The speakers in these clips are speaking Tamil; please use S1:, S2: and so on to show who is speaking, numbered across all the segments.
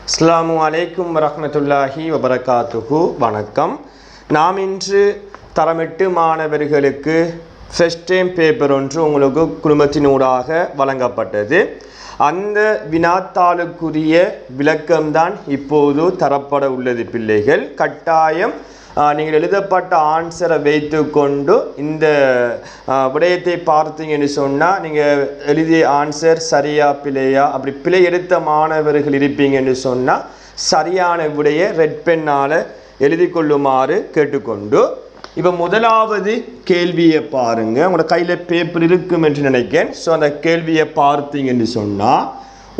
S1: அஸ்ஸலாமு அலைக்கும் வரஹ்மத்துல்லாஹி வபரகாத்துஹு. வணக்கம். நாம் இன்று தரமெட்டு மாணவர்களுக்கு ஃபர்ஸ்ட் டைம் பேப்பர் ஒன்று உங்களுக்கு குடும்பத்தினூடாக வழங்கப்பட்டது. அந்த வினாத்தாளுக்குரிய விளக்கம்தான் இப்போது தரப்பட உள்ளது. பிள்ளைகள் கட்டாயம் நீங்கள் எழுதப்பட்ட ஆன்சரை வைத்து கொண்டு இந்த விடயத்தை பார்த்தீங்கன்னு சொன்னால் நீங்கள் எழுதிய ஆன்சர் சரியா பிழையா, அப்படி பிழை எடுத்த மாணவர்கள் இருப்பீங்கன்னு சொன்னால் சரியான விடையை ரெட் பென்னால் எழுதி கொள்ளுமாறு கேட்டுக்கொண்டு, இப்போ முதலாவது கேள்வியை பாருங்கள். உங்களோட கையில் பேப்பர் இருக்கும் என்று நினைக்கிறேன். ஸோ அந்த கேள்வியை பார்த்தீங்கன்னு சொன்னால்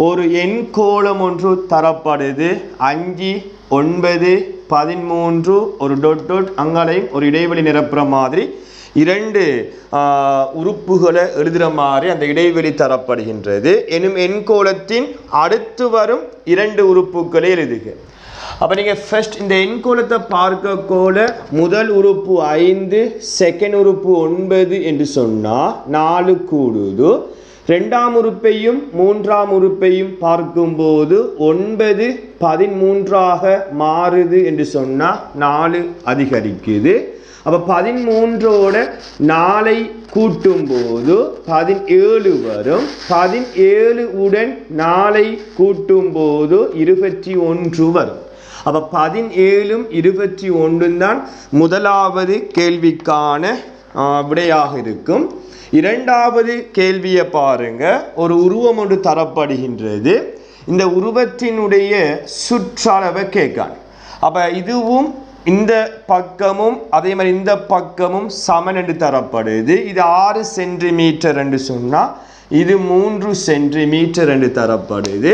S1: ஒரு எண்கோளம் ஒன்று தரப்படுது. 5, 9, 13 ஒரு டொட் அங்களையும் ஒரு இடைவெளி நிரப்புற மாதிரி இரண்டு உறுப்புகளை எழுதுகிற மாதிரி அந்த இடைவெளி தரப்படுகின்றது. எனும் எண்கோளத்தின் அடுத்து வரும் இரண்டு உறுப்புகளை எழுதுக. அப்போ நீங்கள் ஃபர்ஸ்ட் இந்த எண்கோளத்தை பார்க்கக்கோல முதல் உறுப்பு 5, செகண்ட் உறுப்பு 9 என்று சொன்னால் 4 கூடுது. ரெண்டாம் உறுப்பையும் மூன்றாம் உறுப்பையும் பார்க்கும்போது 9 13ஆக மாறுது என்று சொன்னால் 4 அதிகரிக்குது. அப்போ 13ஓட 4ஐ கூட்டும்போது 17 வரும். 17 உடன் 4ஐ கூட்டும்போது 21 வரும். அப்போ 17ம் 21 தான் முதலாவது கேள்விக்கான விடையாக இருக்கும். இரண்டாவது கேள்வியை பாருங்க. ஒரு உருவம் ஒன்று தரப்படுகின்றது. இந்த உருவத்தினுடைய சுற்றளவை கேட்கான். அப்போ இதுவும் இந்த பக்கமும் அதே மாதிரி இந்த பக்கமும் சமன் என்று தரப்படுது. இது 6 சென்டிமீட்டர் என்று சொன்னால் இது 3 சென்டிமீட்டர் என்று தரப்படுது.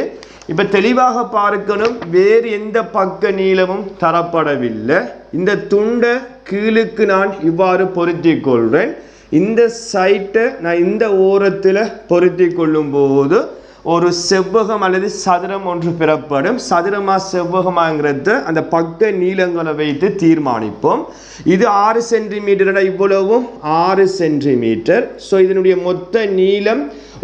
S1: இப்போ தெளிவாக பார்க்கணும், வேறு எந்த பக்க நீளமும் தரப்படவில்லை. இந்த துண்டை கீழுக்கு நான் இவ்வாறு பொருத்தி கொள்கிறேன். இந்த சைட்டை நான் இந்த ஓரத்தில் பொருத்தி கொள்ளும் போது ஒரு செவ்வகம் அல்லது சதுரம் ஒன்று பெறப்படும். சதுரமா செவ்வகமாங்கிறத அந்த பக்க நீளங்களை வைத்து தீர்மானிப்போம். இது 6 சென்டிமீட்டர், இவ்வளவும் 6 சென்டிமீட்டர். ஸோ இதனுடைய மொத்த நீளம்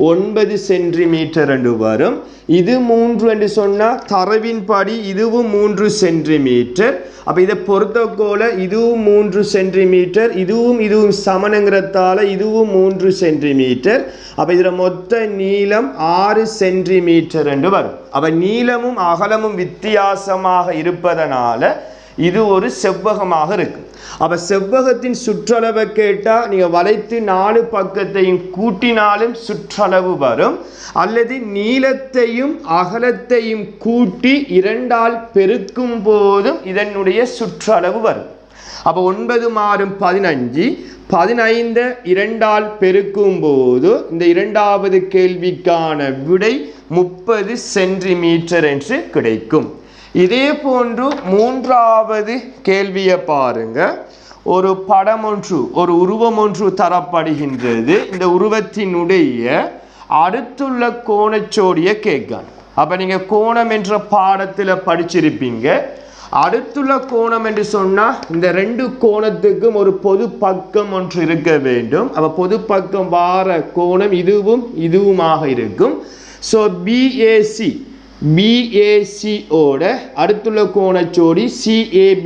S1: 9 சென்டிமீட்டர் என்று வரும். இது 3 என்று சொன்னால் தரவின்படி இதுவும் 3 சென்டிமீட்டர். அப்போ இதை பொறுத்தக்கோல இதுவும் 3 சென்டிமீட்டர், இதுவும் சமனுங்கிறதால இதுவும் 3 சென்டிமீட்டர். அப்போ இதில் மொத்த நீளம் 6 சென்டிமீட்டர் என்று வரும். அப்போ நீளமும் அகலமும் வித்தியாசமாக இருப்பதனால இது ஒரு செவ்வகமாக இருக்கும். அப்போ செவ்வகத்தின் சுற்றளவை கேட்டால் நீங்கள் வளைத்து 4 பக்கத்தையும் கூட்டினாலும் சுற்றளவு வரும், அல்லது நீளத்தையும் அகலத்தையும் கூட்டி 2ஆல் பெருக்கும் போதும் இதனுடைய சுற்றளவு வரும். அப்போ 9 மாறும் 15, 15 2ஆல் பெருக்கும் போது இந்த இரண்டாவது கேள்விக்கான விடை 30 சென்டிமீட்டர் என்று கிடைக்கும். இதே போன்று மூன்றாவது கேள்வியை பாருங்க. ஒரு படம் ஒன்று, ஒரு உருவம் ஒன்று தரப்படுகின்றது. இந்த உருவத்தினுடைய அடுத்துள்ள கோணச்சோடியை கேட்கான். அப்போ நீங்கள் கோணம் என்ற பாடத்தில் படிச்சிருப்பீங்க. அடுத்துள்ள கோணம் என்று சொன்னால் இந்த ரெண்டு கோணத்துக்கும் ஒரு பொது பக்கம் ஒன்று இருக்க வேண்டும். அப்போ பொது பக்கம் வார கோணம் இதுவுமாக இருக்கும். ஸோ BACOட அடுத்துள்ள கோணச்சோடி CAD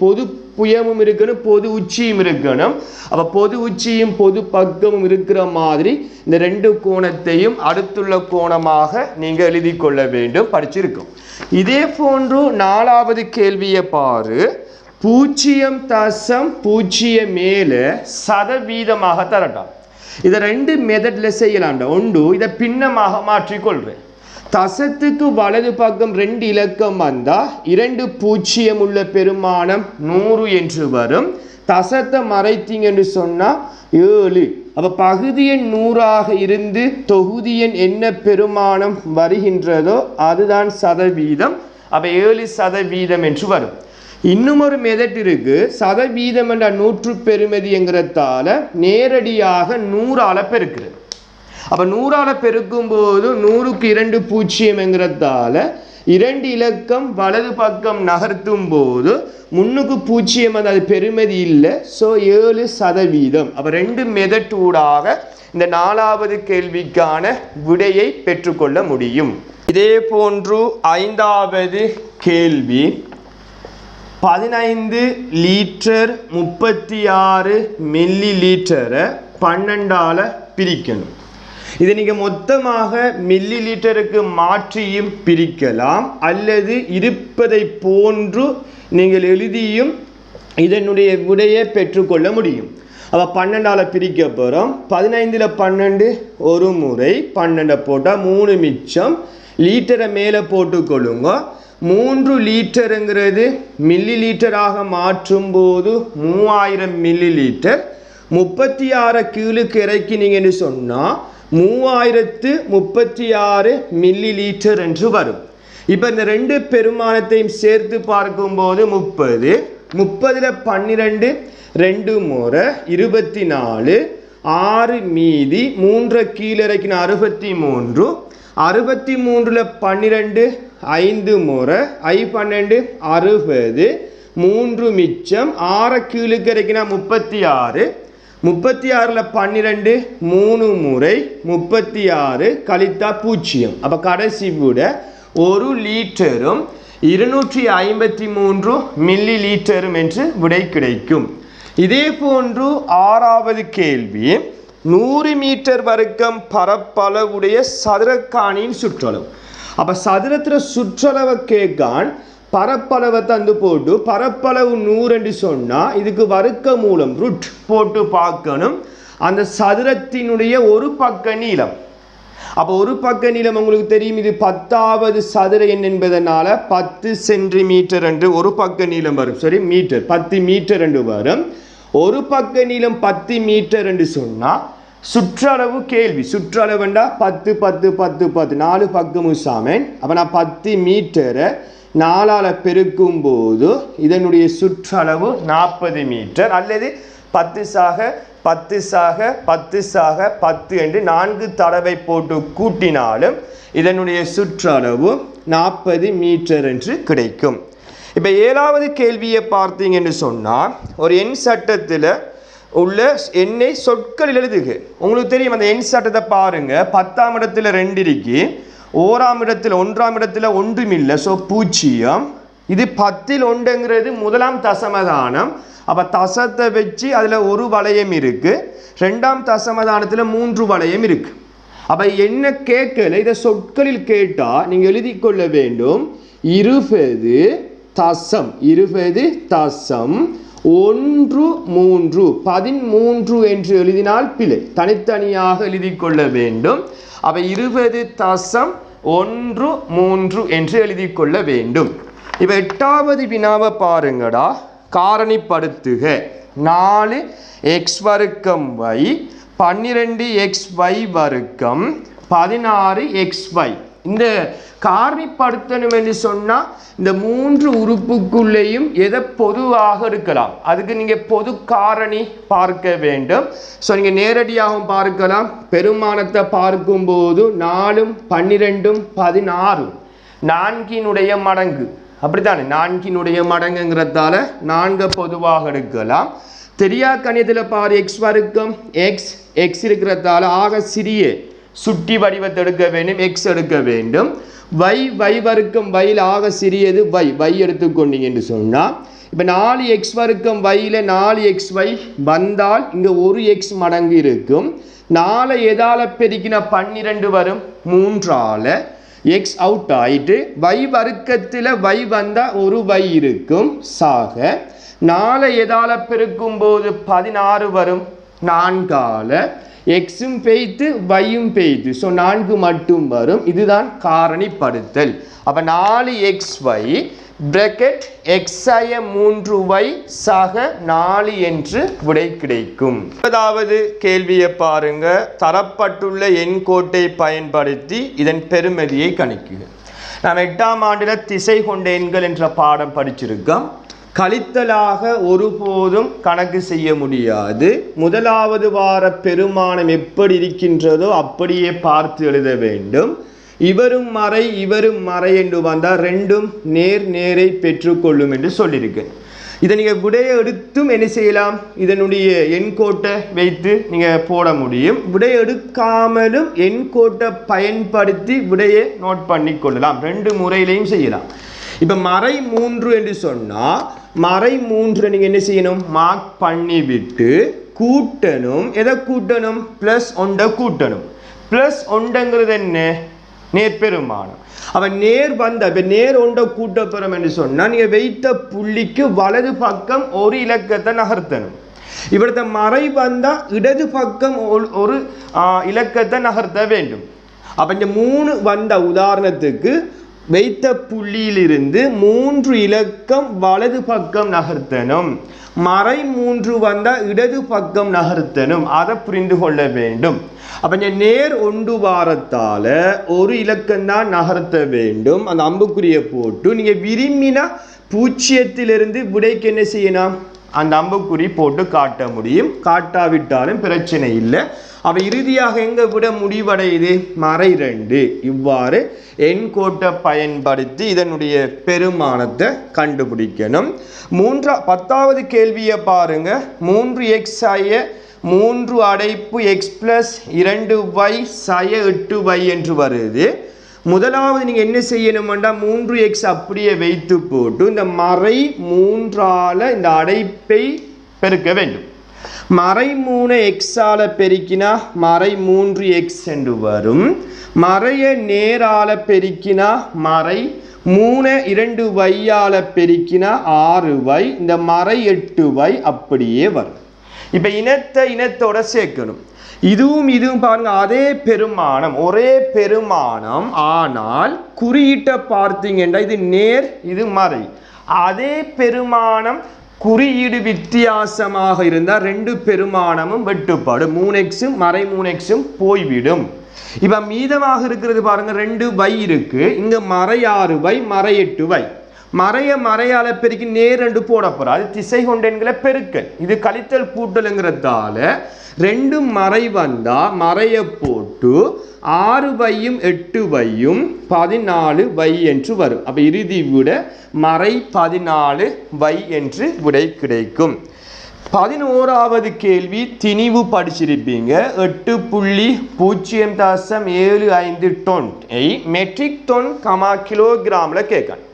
S1: பொது புயமும் இருக்கணும், பொது உச்சியும் இருக்கணும். அப்போ பொது உச்சியும் பொது பக்கமும் இருக்கிற மாதிரி இந்த ரெண்டு கோணத்தையும் அடுத்துள்ள கோணமாக நீங்கள் எழுதி கொள்ள வேண்டும், படிச்சிருக்கோம். இதே போன்று நாலாவது கேள்வியை பாரு. 0.07 சதவீதமாக தரட்டான். இதை ரெண்டு மெத்தடில் செய்யலாம்டா. ஒன்று, இதை பின்னமாக மாற்றிக்கொள்கிறேன். தசத்துக்கு வலது பக்கம் 2 இலக்கம் வந்தால் 2 0 உள்ள பெருமானம் 100 என்று வரும். தசத்தை மறைத்தீங்கன்னு சொன்னால் 7. அப்போ பகுதி எண் 100ஆக இருந்து தொகுதி எண் என்ன பெருமானம் வருகின்றதோ அதுதான் சதவீதம். அப்போ 7% என்று வரும். இன்னும் ஒரு மெதட் இருக்கு. சதவீதம் என்ற 100 பெறுமதிங்கிறதால நேரடியாக 100ஆல் பெருக்கிறது. அப்போ 100ஆல் பெருக்கும் போது 100க்கு 2 0 என்கிறதால 2 இலக்கம் வலது பக்கம் நகர்த்தும் போது முன்னுக்கு 0 அது பெருமதி இல்லை. ஸோ 7%. அப்போ 2 மெத்தட் ஊடாக இந்த 4வது கேள்விக்கான விடையை பெற்றுக்கொள்ள முடியும். இதே போன்று 5வது கேள்வி 15 லிட்டர் 36 மில்லி லிட்டரை 12ஆல் பிரிக்கணும். இதை நீங்கள் மொத்தமாக மில்லி லிட்டருக்கு மாற்றியும் பிரிக்கலாம், அல்லது இருப்பதை போன்று நீங்கள் எழுதியும் இதனுடைய விடையை பெற்றுக்கொள்ள முடியும். அப்போ 12ஆல் பிரிக்க போகிறோம். 15ல் 12 ஒரு முறை, 12 போட்டால் 3 மிச்சம். லிட்டரை மேலே போட்டுக்கொள்ளுங்க. 3 லிட்டருங்கிறது மில்லி லிட்டராக மாற்றும் போது 3000 மில்லி லிட்டர். 36 கீழுக்கு இறக்கினீங்கன்னு சொன்னால் 3036 மில்லி லிட்டர் என்று வரும். இப்போ இந்த 2 பெருமானத்தையும் சேர்த்து பார்க்கும்போது 30. 30ல் 12 2 முறை 24. 6 மீதி 3 கீழே இறக்கின 63. 63ல் 12 5 முறை 12 60. 3 மிச்சம். 6 கீழுக்கு இறக்கினா 36. 36ல் 12 3 முறை 36 கழித்தா 0. அப்போ கடைசி விட 1 லிட்டரும் 253 மில்லி லிட்டரும் என்று விடை கிடைக்கும். இதே போன்று 6வது கேள்வி 100 மீட்டர் வர்க்கம் பரப்பளவுடைய சதுரக்காணியின் சுற்றளவு. அப்போ சதுரத்தில் சுற்றளவை கேட்கான், பரப்பளவை தந்து போட்டு பரப்பளவு 100 என்று சொன்னால் இதுக்கு வர்க்க மூலம் ரூட் போட்டு பார்க்கணும். அந்த சதுரத்தினுடைய ஒரு பக்க நீளம். அப்போ ஒரு பக்க நீளம் உங்களுக்கு தெரியும், இது 10வது சதுர எண் என்பதனால 10 சென்டிமீட்டர் என்று ஒரு பக்க நீளம் வரும். சரி, மீட்டர் 10 மீட்டர் என்று வரும். ஒரு பக்க நீளம் 10 மீட்டர் என்று சொன்னால் சுற்றளவு கேள்வி. சுற்றளவுண்டா 10 10 10 10 4 பக்கமும் சாமன். அப்போ நான் 10 மீட்டரை 4ஆல் பெருக்கும் போது இதனுடைய சுற்றளவு 40 மீட்டர், அல்லது 10 சாக 10 சாக 10 சாக 10 என்று 4 தடவை போட்டு கூட்டினாலும் இதனுடைய சுற்றளவு 40 மீட்டர் என்று கிடைக்கும். இப்போ 7வது கேள்வியை பார்த்தீங்கன்னு சொன்னால் ஒரு எண் சட்டத்தில் உள்ள எண்ணை சொற்களில் எழுதுக. உங்களுக்கு தெரியும், அந்த எண் சட்டத்தை பாருங்கள். 10ஆம் இடத்துல 2 இருக்கு, 1ஆம் இடத்துல 1ஆம் இடத்துல ஒன்றும் இல்லை. ஸோ 0. இது 10ல் 1ங்கிறது முதலாம் தசமதானம். அப்போ தசத்தை வச்சு அதில் ஒரு வளையம் இருக்குது. 2ஆம் தசமதானத்தில் 3 வளையம் இருக்குது. அப்போ என்ன கேட்கல, இதை சொற்களில் கேட்டால் நீங்கள் எழுதி கொள்ள வேண்டும். 20 தசம் 20 தசம் 1 3 13 என்று எழுதினால் பிழை, தனித்தனியாக எழுதி கொள்ள வேண்டும். அப்போ 20 தசம் 1 3 என்று எழுதி கொள்ள வேண்டும். இப்போ 8வது வினாவை பாருங்கடா. காரணிப்படுத்துக. 4x வர்க்கம் y 12xy வர்க்கம் 16xy. இந்த காரணிப்படுத்தணும் என்று சொன்னால் இந்த 3 உறுப்புக்குள்ளேயும் எதை பொதுவாக இருக்கலாம், அதுக்கு நீங்கள் பொது காரணி பார்க்க வேண்டும். ஸோ நீங்கள் நேரடியாகவும் பார்க்கலாம். பெருமானத்தை பார்க்கும்போது 4 12 16 4னுடைய மடங்கு, அப்படித்தானே? 4னுடைய மடங்குங்கிறதால 4 பொதுவாக எடுக்கலாம். தெரியா கணிதத்தில் பாரு, எக்ஸ் வர்க்கம் எக்ஸ் இருக்கிறதால ஆக சிறிய சுட்டி வடிவத்தை எடுக்க வேண்டும், எக்ஸ் எடுக்க வேண்டும். y வர்க்கம் yல ஆக சிறியது y எடுத்துக்கொண்டீங்க என்று சொன்னால் இப்போ 4x வர்க்கம் yல 4xy வந்தால் இங்கே 1x மடங்கு இருக்கும். 4 எதால பெருக்கினா 12 வரும், 3ஆல் x அவுட் ஆயிட்டு y வர்க்கத்தில் y வந்தால் ஒரு y இருக்கும். சாக 4 எதால பெருக்கும் போது 16 வரும், 4ஆல் எக்ஸும் பெய்த்து வையும் பெய்த்து. ஸோ 4 மட்டும் வரும். இதுதான் காரணிப்படுத்தல். அப்போ 4xy பிராக்கெட் xi 3y சக 4 என்று விடை கிடைக்கும். 9வது கேள்வியை பாருங்க. தரப்பட்டுள்ள எண் கோட்டை பயன்படுத்தி இதன் பெறுமதியை கணிக்குக. நாம் 8ஆம் ஆண்டில் திசை கொண்ட எண்கள் என்ற பாடம் படிச்சிருக்கோம். கழித்தலாக ஒருபோதும் கணக்கு செய்ய முடியாது. முதலாவது வார பெருமானம் எப்படி இருக்கின்றதோ அப்படியே பார்த்து எழுத வேண்டும். இவரும் மறை என்று வந்தால் ரெண்டும் நேர் நேரை பெற்றுக்கொள்ளும் என்று சொல்லியிருக்கேன். இதை நீங்கள் விடையை எடுத்தும் என்ன செய்யலாம், இதனுடைய எண்கோட்டை வைத்து நீங்கள் போட முடியும். விடையை எடுக்காமலும் எண்கோட்டை பயன்படுத்தி விடையை நோட் பண்ணி கொள்ளலாம். ரெண்டு முறையிலையும் செய்யலாம். இப்போ மறை 3 என்று சொன்னால் மறை 3 நீங்கள் என்ன செய்யணும், மார்க் பண்ணி விட்டு கூட்டணும். எதை கூட்டணும், +1 கூட்டணும். +1ங்கிறது என்ன, நேர்பெருமானம். அவன் நேர் வந்த இப்போ நேர் 1 கூட்டப்பெறும் என்று சொன்னால் நீங்கள் வைத்த புள்ளிக்கு வலது பக்கம் ஒரு இலக்கத்தை நகர்த்தணும். இவரது மறை வந்தால் இடது பக்கம் ஒரு இலக்கத்தை நகர்த்த வேண்டும். அப்போ இந்த 3 வந்த உதாரணத்துக்கு வைத்த புள்ளியிலிருந்து 3 இலக்கம் வலது பக்கம் நகர்த்தணும். மறை 3 வந்தால் இடது பக்கம் நகர்த்தணும். அதை புரிந்து கொள்ள வேண்டும். அப்போ இந்த நேர் 1 வாரத்தால் ஒரு இலக்கம்தான் நகர்த்த வேண்டும். அந்த அம்புக்குறியை போட்டு நீங்கள் விரும்பினா 0லிருந்து விடைக்கு என்ன செய்யணும், அந்த அம்புக்குறி போட்டு காட்ட முடியும். காட்டாவிட்டாலும் பிரச்சனை இல்லை. அப்போ இறுதியாக எங்கே விட முடிவடையுது, மறை 2. இவ்வாறு எண்கோட்டை பயன்படுத்தி இதனுடைய பெருமானத்தை கண்டுபிடிக்கணும். 10வது கேள்வியை பாருங்க. 3x ஆய 3 அடைப்பு x + 2y சய 8y என்று வருது. முதலாவது நீங்கள் என்ன செய்யணும்னா 3x அப்படியே வைத்து போட்டு இந்த மறை 3ஆல் இந்த அடைப்பை பெருக்க வேண்டும். மறை 3 x-ஆல் பெருக்கினா மறை 3x என்று வரும். மறையை நேரால பெருக்கினா மறை 3 2y-ஆல் பெருக்கினா 6y. இந்த மறை 8y அப்படியே வரும். இப்போ இனத்தோட சேர்க்கணும். இதுவும் பாருங்க அதே பெருமானம், ஒரே பெருமானம். ஆனால் குறியீட்டை பார்த்தீங்கன்னா இது நேர், இது மறை. அதே பெருமானம் குறியீடு வித்தியாசமாக இருந்தால் ரெண்டு பெருமானமும் வெட்டுப்படும். 3x மறை 3x போய்விடும். இப்போ மீதமாக இருக்கிறது பாருங்க 2y இருக்கு. இங்க மறை 6y மறை 8y. மறையால பெருக்கி நேர் 2 போட போறோம். அது திசை கொண்டென்கிற பெருக்கல். இது கழித்தல் கூட்டலுங்கிறதால 2 மறை வந்தா மறையை போட்டு 6yயும் 8yயும் 14y என்று வரும். அப்ப இறுதி விட மறை 14y என்று விடை கிடைக்கும். 11வது கேள்வி திணிவு படிச்சிருப்பீங்க. 8.075 டன் மெட்ரிக் டன் கிலோகிராம்ல கேட்கணும்.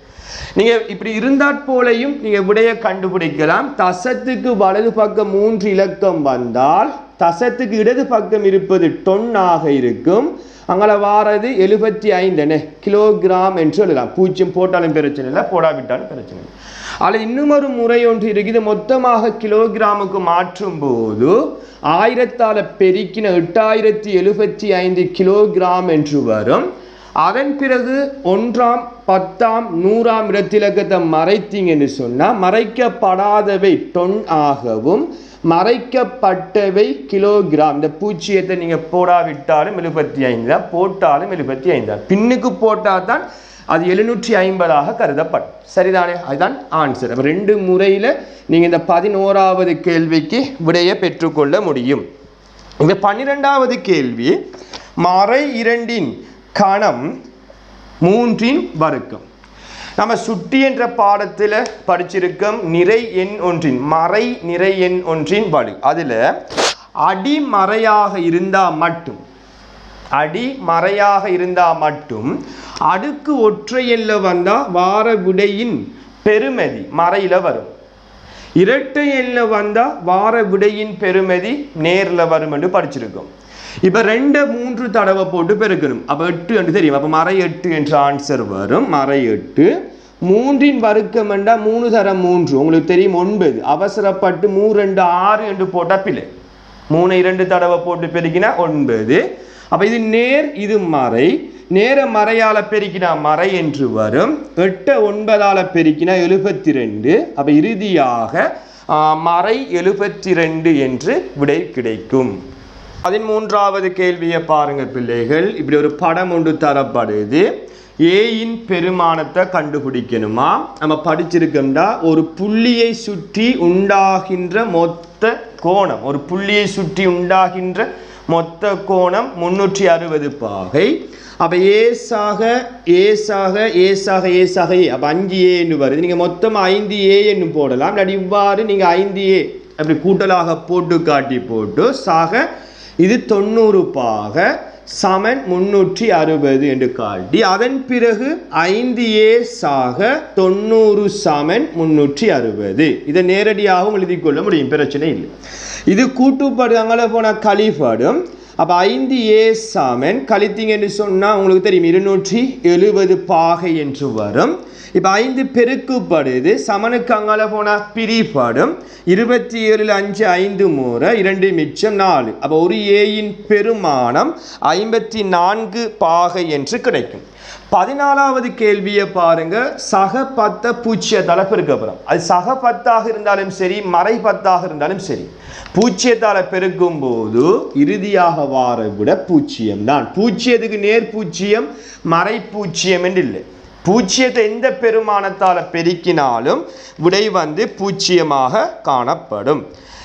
S1: நீங்க இப்படி இருந்தாற் போலையும் நீங்க விடையை கண்டுபிடிக்கலாம். தசத்துக்கு வலது பக்கம் 3 இலக்கம் வந்தால் தசத்துக்கு இடது பக்கம் இருப்பது டொன்னாக இருக்கும். அங்கே வாரது 75 கிலோகிராம் என்று எழுதலாம். 0 போட்டாலும் பிரச்சனை இல்லை, போடாவிட்டாலும் பிரச்சனை இல்லை. அதில் இன்னும் ஒரு முறை ஒன்று இருக்குது. மொத்தமாக கிலோகிராமுக்கு மாற்றும் போது 1000ஆல் பெருக்கின 8075 கிலோகிராம் என்று வரும். அதன் பிறகு 1ஆம் 10ஆம் 100ஆம் இடத்திலக்கத்தை மறைத்தீங்கன்னு சொன்னால் மறைக்கப்படாதவை டொன் ஆகவும் மறைக்கப்பட்டவை கிலோகிராம். இந்த 0 நீங்கள் போடாவிட்டாலும் 75 தான், போட்டாலும் 75 தான். பின்னுக்கு போட்டால் தான் அது 750ஆக கருதப்படும். சரிதானே? அதுதான் ஆன்சர். அப்போ 2 முறையில் நீங்கள் இந்த 11வது கேள்விக்கு விடையை பெற்றுக்கொள்ள முடியும். இந்த 12வது கேள்வி மறை 2இன் கணம் 3இன் வர்க்கம். நம்ம சுட்டி என்ற பாடத்தில் படிச்சிருக்கோம். நிறை எண் ஒன்றின் மறை நிறை எண் ஒன்றின் வலு. அதில் அடிமறையாக இருந்தால் மட்டும் அடுக்கு ஒற்றை எண்ணில் வந்தால் வார விடையின் பெருமதி மறையில் வரும். இரட்டை எண்ணில் வந்தால் வார விடையின் பெருமதி நேரில் வரும் என்று படிச்சிருக்கோம். இப்போ 2 3 தடவை போட்டு பெருக்கணும். அப்போ 8 என்று தெரியும். அப்போ மறை 8 என்ற ஆன்சர் வரும். மறை 8. 3இன் வர்க்கம் என்றால் 3 தரம் 3 உங்களுக்கு தெரியும் 9. அவசரப்பட்டு 3 2 6 என்று போட்டால் பிள்ளை. 3 2 தடவை போட்டு பெருக்கினா 9. அப்போ இது நேர், இது மறை. நேர மறையால் பெருக்கினா மறை என்று வரும். 8 9ஆல் பெருக்கினா 72. அப்போ இறுதியாக மறை 72 என்று விடை கிடைக்கும். 13வது கேள்வியை பாருங்க பிள்ளைகள். இப்படி ஒரு படம் ஒன்று தரப்படுது. ஏயின் பெருமானத்தை கண்டுபிடிக்கணுமா? நம்ம படிச்சிருக்கோம்டா ஒரு புள்ளியை சுற்றி உண்டாகின்ற மொத்த கோணம், ஒரு புள்ளியை சுற்றி உண்டாகின்ற மொத்த கோணம் 360 பாகை. அப்போ ஏசாக ஏசாக ஏசாக ஏசாக ஏ அப்போ 5A என்று வருது. நீங்கள் மொத்தம் 5A என்று போடலாம். இல்லாட்டி இவ்வாறு நீங்கள் 5A அப்படி கூட்டலாக போட்டு காட்டி போட்டு சாக இது 90 பாக சமன் 360 என்று காட்டி அதன் பிறகு 5A சாக 90 சமன் 360 இதை நேரடியாகவும் எழுதிக்கொள்ள முடியும், பிரச்சனை இல்லை. இது கூட்டுப்பாடு அங்கே போனால் கழிப்பாடும். அப்போ 5A சமன் கழித்தீங்க என்று சொன்னால் உங்களுக்கு தெரியும் 270 பாகை என்று வரும். இப்போ 5 பெருக்குப்படுது சமனுக்கு அங்கால போனால் பிரிப்பாடும். 27 5 5 முறை 2 மிச்சம் 4. அப்போ ஒரு ஏயின் பெருமானம் 54 பாகை என்று கிடைக்கும். 14வது கேள்வியை பாருங்க. சக 10 பூஜ்ஜியத்தால் பெருக்கப்புறம் அது சக 10ஆக இருந்தாலும் சரி மறை 10ஆக இருந்தாலும் சரி பூஜ்ஜியத்தால் பெருக்கும் போது இறுதியாக வார விட பூஜ்ஜியம் தான். பூஜ்ஜியத்துக்கு நேர் பூஜ்ஜியம் மறை பூஜ்ஜியம் என்று இல்லை. பூஜ்ஜியத்தை எந்த பெருமானத்தால் பெருக்கினாலும் விடை வந்து பூஜ்ஜியமாக காணப்படும்.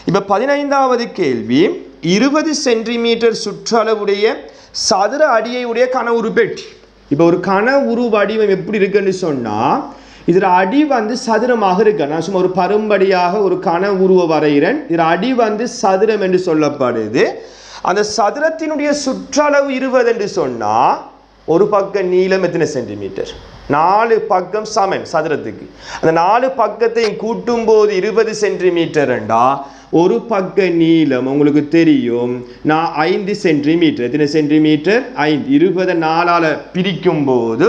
S1: இப்போ 15வது கேள்வி 20 சென்டிமீட்டர் சுற்றளவுடைய சதுர அடியை உடைய கன உரு பெட்டி. இப்போ ஒரு கன உரு வடிவம் எப்படி இருக்குன்னு சொன்னால் இதில் அடி வந்து சதுரமாக இருக்கு. நான் சும்மா ஒரு பரும்படியாக ஒரு கன உருவ வரைகிறேன். இதில் அடி வந்து சதுரம் என்று சொல்லப்படுது. அந்த சதுரத்தினுடைய சுற்றளவு 20 என்று சொன்னால் ஒரு பக்கம் நீளம் எத்தனை சென்டிமீட்டர்? 4 பக்கம் சமன் சதுரத்துக்கு. அந்த 4 பக்கத்தையும் கூட்டும் போது 20 சென்டிமீட்டர் என்றா ஒரு பக்க நீளம் உங்களுக்கு தெரியும் நான் 5 சென்டிமீட்டர். எத்தனை சென்டிமீட்டர்? 5. 20 4ஆல் பிரிக்கும் போது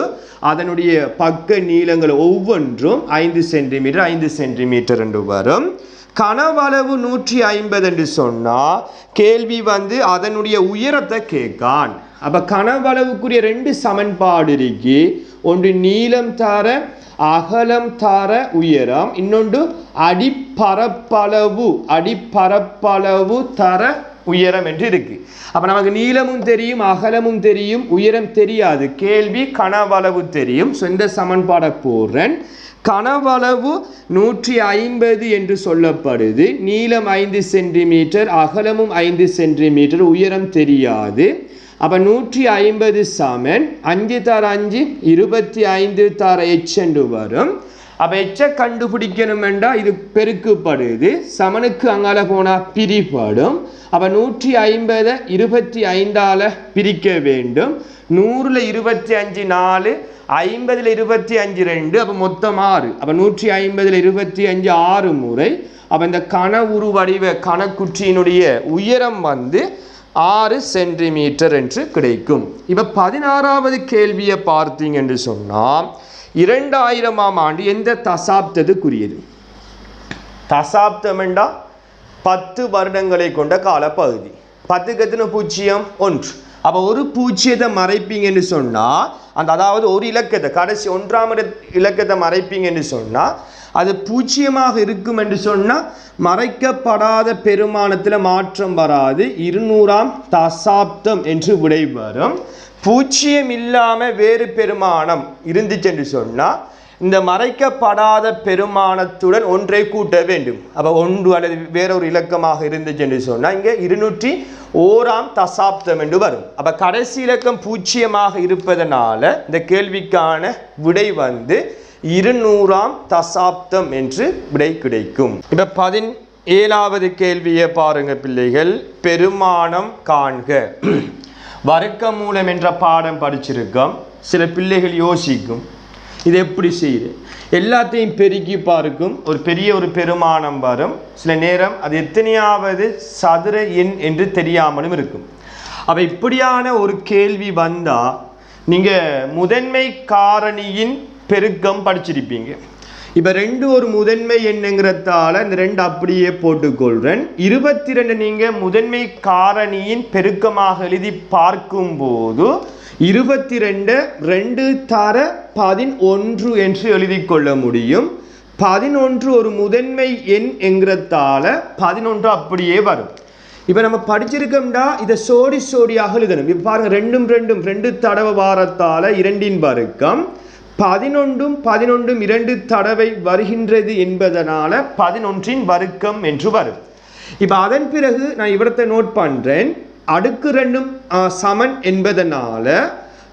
S1: அதனுடைய பக்க நீளங்கள் ஒவ்வொன்றும் 5 சென்டிமீட்டர் 5 சென்டிமீட்டர் என்று வரும். கனவளவு 150 என்று சொன்னால் கேள்வி வந்து அதனுடைய உயரத்தை கேட்கான். அப்போ கனவளவுக்குரிய 2 சமன்பாடு இருக்கு. ஒன்று நீளம் தர அகலம் தர உயரம், இன்னொன்று அடிப்பரப்பளவு தர உயரம் என்று இருக்கு. அப்போ நமக்கு நீளமும் தெரியும் அகலமும் தெரியும் உயரம் தெரியாது. கேள்வி கனவளவு தெரியும். ஸோ இந்த சமன்பாடை போடுறேன். கனவளவு 150 என்று சொல்லப்படுது. நீளம் 5 சென்டிமீட்டர் அகலமும் 5 சென்டிமீட்டர் உயரம் தெரியாது. அப்போ 150 சமன் 5 தர 5 25 தர h என்று வரும். அப்போ எச்சை கண்டுபிடிக்கணும் என்றால் இது பெருக்குப்படுது சமனுக்கு அங்கால போனால் பிரிப்படும். அப்போ 150 25ஆல் பிரிக்க வேண்டும். 100ல் 25 4 50ல் 25 2 அப்போ மொத்தம் 6. அப்போ 150ல் 25 6 முறை. அப்போ இந்த கன உரு வடிவ கணக்குற்றியினுடைய உயரம் வந்து 6 சென்டிமீட்டர் என்று கிடைக்கும். இப்போ 16வது கேள்வியை பார்த்தீங்க என்று சொன்னால் 2000ஆம் ஆண்டு எந்த தசாப்தத்துக்குரியது? தசாப்தம் என்றால் 10 வருடங்களை கொண்ட காலப்பகுதி. 10க்கு எத்தனை பூஜ்ஜியம்? 1. அப்போ ஒரு பூஜ்ஜியத்தை மறைப்பீங்கன்னு சொன்னால் அதாவது ஒரு இலக்கத்தை கடைசி 1ஆம் இலக்கத்தை மறைப்பீங்கன்னு சொன்னால் அது பூஜ்ஜியமாக இருக்கும் என்று சொன்னால் மறைக்கப்படாத பெருமானத்தில் மாற்றம் வராது. 200ஆம் தசாப்தம் என்று விடை வரும். பூஜ்ஜியம் இல்லாமல் வேறு பெருமானம் இருந்துச்சு என்று சொன்னால் இந்த மறைக்கப்படாத பெருமானத்துடன் ஒன்றை கூட்ட வேண்டும். அப்போ 1 அல்லது வேறொரு இலக்கமாக இருந்துச்சு என்று சொன்னால் இங்கே 201ஆம் தசாப்தம் என்று வரும். அப்போ கடைசி இலக்கம் பூஜ்ஜியமாக இருப்பதனால இந்த கேள்விக்கான விடை வந்து 200ஆம் தசாப்தம் என்று விடை கிடைக்கும். இப்போ 17வது கேள்வியை பாருங்க பிள்ளைகள். பெருமானம் காண்க. வர்க்க மூலம் என்ற பாடம் படிச்சிருக்கோம். சில பிள்ளைகள் யோசிக்கும் இது எப்படி செய்யுது. எல்லாத்தையும் பெருக்கி பார்க்கும் ஒரு பெரிய ஒரு பெருமானம் வரும். சில நேரம் அது எத்தனையாவது சதுர எண் என்று தெரியாமலும் இருக்கும். அப்போ இப்படியான ஒரு கேள்வி வந்தால் நீங்கள் முதன்மை காரணியின் பெருக்கம் படிச்சிருப்பீங்க. இப்போ 2 ஒரு முதன்மை எண்ணுங்கிறதால இந்த 2 அப்படியே போட்டுக்கொள்கிறேன். 22 நீங்கள் முதன்மை காரணியின் பெருக்கமாக எழுதி பார்க்கும்போது 22 2 தர 11 என்று எழுதி கொள்ள முடியும். 11 ஒரு முதன்மை எண் என்கிறதால 11 அப்படியே வரும். இப்போ நம்ம படிச்சிருக்கோம்டா இதை சோடியாக எழுதணும். இப்போ பாருங்க 2 தடவை வாரத்தால 2இன் வர்க்கம் 11 2 தடவை வருகின்றது என்பதனால 11இன் வர்க்கம் என்று வரும். இப்போ அதன் பிறகு நான் இவரத்தை நோட் பண்ணுறேன். அடுக்கு 2ம் சமன் என்பதனால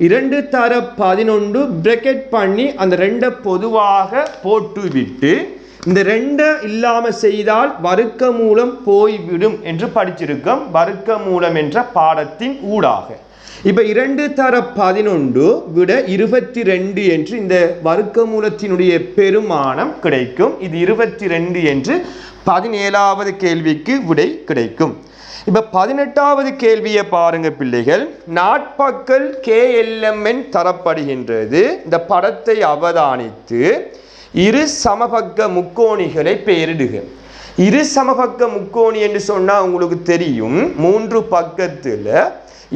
S1: 2 தர 11 பிரக்கெட் பண்ணி அந்த 2 பொதுவாக போட்டு விட்டு இந்த 2 இல்லாமல் செய்தால் வர்க்க மூலம் போய்விடும் என்று படிச்சிருக்கோம் வர்க்க மூலம் என்ற பாடத்தின் ஊடாக. இப்போ 2 தர 11 விட 22 என்று இந்த வர்க்க மூலத்தினுடைய பெருமானம் கிடைக்கும். இது 22 என்று 17வது கேள்விக்கு விடை கிடைக்கும். இப்போ 18வது கேள்வியை பாருங்க பிள்ளைகள். நாட்பக்கல் KLMN தரப்படுகின்றது. இந்த படத்தை அவதானித்து இரு சமபக்க முக்கோணிகளை பெயரிடுக. இரு சமபக்க முக்கோணி என்று சொன்னால் உங்களுக்கு தெரியும் 3 பக்கத்தில்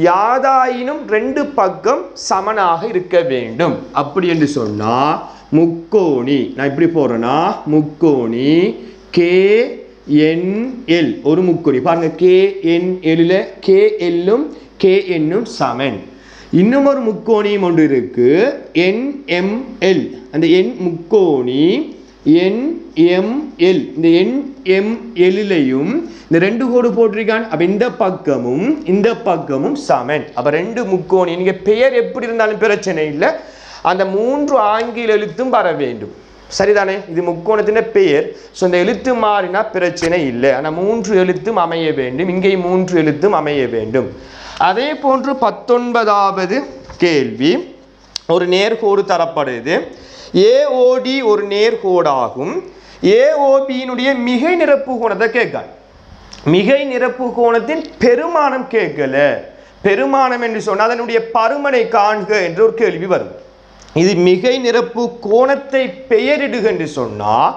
S1: யாதாயினும் 2 பக்கம் சமனாக இருக்க வேண்டும். அப்படி என்று சொன்னால் முக்கோணி நான் இப்படி போறேன்னா முக்கோணி KNL ஒரு முக்கோணி பாருங்க KNL KLம் KNம் சமன். இன்னும் ஒரு முக்கோணியும் ஒன்று இருக்கு NML அந்த N முக்கோணி NML இந்த NMLலையும் இந்த 2 கோடு போட்டிருக்கான். அப்ப இந்த பக்கமும் சமன். அப்ப 2 முக்கோணி நீங்க பெயர் எப்படி இருந்தாலும் பிரச்சனை இல்லை அந்த 3 ஆங்கில எழுத்தும் வர வேண்டும் சரிதானே. இது முக்கோணத்தின் பெயர். ஸோ இந்த எழுத்து மாறினா பிரச்சனை இல்லை. ஆனால் 3 எழுத்தும் அமைய வேண்டும். இங்கே 3 எழுத்தும் அமைய வேண்டும். அதே போன்று 19வது கேள்வி ஒரு நேர்கோடு தரப்படுது. AOD ஒரு நேர்கோடாகும். AOBயினுடைய மிகை நிரப்பு கோணத்தை கேட்கான். மிகை நிரப்பு கோணத்தின் பெருமானம் கேட்கல. பெருமானம் என்று சொன்னால் அதனுடைய பருமனை காண்க என்று ஒரு கேள்வி வரும். இது மிகை நிரப்பு கோணத்தை பெயரிடுக என்று சொன்னால்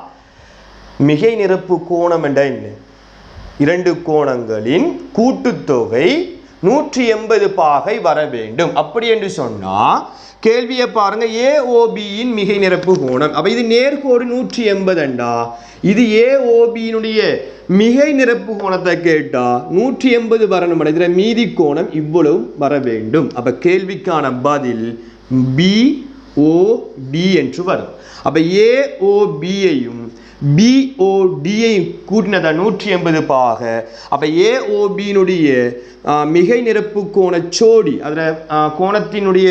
S1: மிகை நிரப்பு கோணம் என்ற என்ன 2 கோணங்களின் கூட்டுத்தொகை 180 பாகை வர வேண்டும். அப்படி என்று சொன்னால் கேள்வியை பாருங்க AOBயின் மிகை நிரப்பு கோணம். அப்ப இது நேர்கோடு 180 இது AOBயினுடைய மிகை நிரப்பு கோணத்தை கேட்டா 180 வரணும். இதுல மீதி கோணம் இவ்வளவு வர வேண்டும். அப்ப கேள்விக்கான பதில் BOD என்று வரும். அப்ப AOBயையும் BODயையும் கூட்டினதா 180 பாக. அப்ப AOBயினுடைய மிகை நிரப்பு கோண சோடி அதில் கோணத்தினுடைய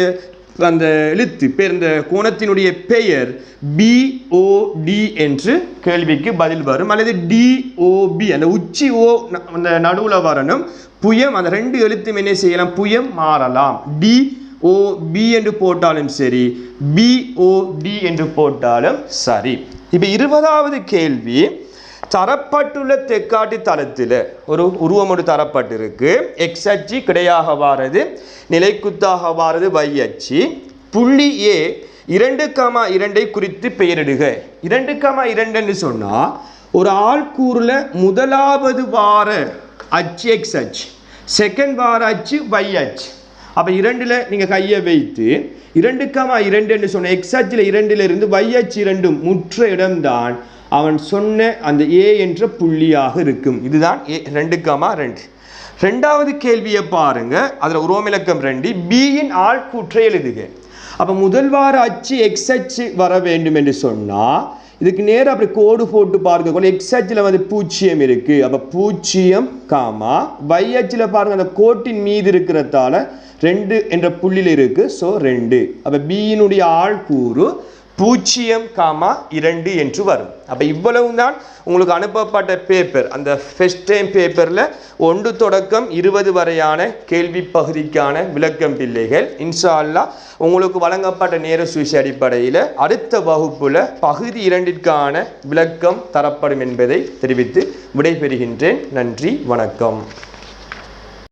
S1: அந்த எழுத்து பேர் இந்த கோணத்தினுடைய பெயர் BOD என்று கேள்விக்கு பதில் வரும். அல்லது DOB அந்த உச்சி ஓ அந்த நடுவில் வரணும். புயம் அந்த 2 எழுத்தும் என்ன செய்யலாம் புயம் மாறலாம். DOB என்று போட்டாலும் சரி BOD என்று போட்டாலும் சரி. இப்போ 20வது கேள்வி தரப்பட்டுள்ள தெக்காட்டி தளத்தில் ஒரு உருவம் ஒன்று தரப்பட்டிருக்கு. எக்ஸ் அச்சு கிடையாக வாரது நிலைக்குத்தாக வாரது y அச்சு. புள்ளி A 2,2 குறித்து பெயரிடுக. 2,2 சொன்னால் ஒரு ஆள்கூறுல முதலாவது வார அச்சு எக்ஸ் அச்சு செகண்ட் வார அச்சு y அச்சு. அப்போ 2ல் நீங்கள் கையை வைத்து 2,2 சொன்ன எக்ஸ் அச்சில் 2ல் இருந்து y அச்சு 2 முற்ற இடம்தான் அவன் சொன்ன அந்த A என்ற புள்ளியாக இருக்கும். இதுதான் 2,2. 2வது கேள்வியை பாருங்க. அதில் உருவமிலக்கம் 2 Bயின் ஆள்கூற்றை எழுதுக. அப்போ முதல் வார அச்சு எக்ஸ் அச்சு வர வேண்டும் என்று சொன்னால் இதுக்கு நேரம் அப்படி கோடு போட்டு பார்க்க எக்ஸ் அச்சில் வந்து 0 இருக்கு. அப்போ 0, y அச்சில் பாருங்க அந்த கோட்டின் மீது இருக்கிறதால 2 என்ற புள்ளியில் இருக்கு. ஸோ 2. அப்போ Bயினுடைய ஆள்கூறு 0,2 என்று வரும். அப்போ இவ்வளவு தான் உங்களுக்கு அனுப்பப்பட்ட பேப்பர். அந்த ஃபர்ஸ்ட் டைம் பேப்பரில் 1 தொடக்கம் 20 வரையான கேள்வி பகுதிக்கான விளக்கம் பிள்ளைகள். இன்ஷா அல்லாஹ் உங்களுக்கு வழங்கப்பட்ட நேர சுழற்சி அடிப்படையில் அடுத்த வகுப்பில் பகுதி 2ற்கான விளக்கம் தரப்படும் என்பதை தெரிவித்து விடைபெறுகின்றேன். நன்றி, வணக்கம்.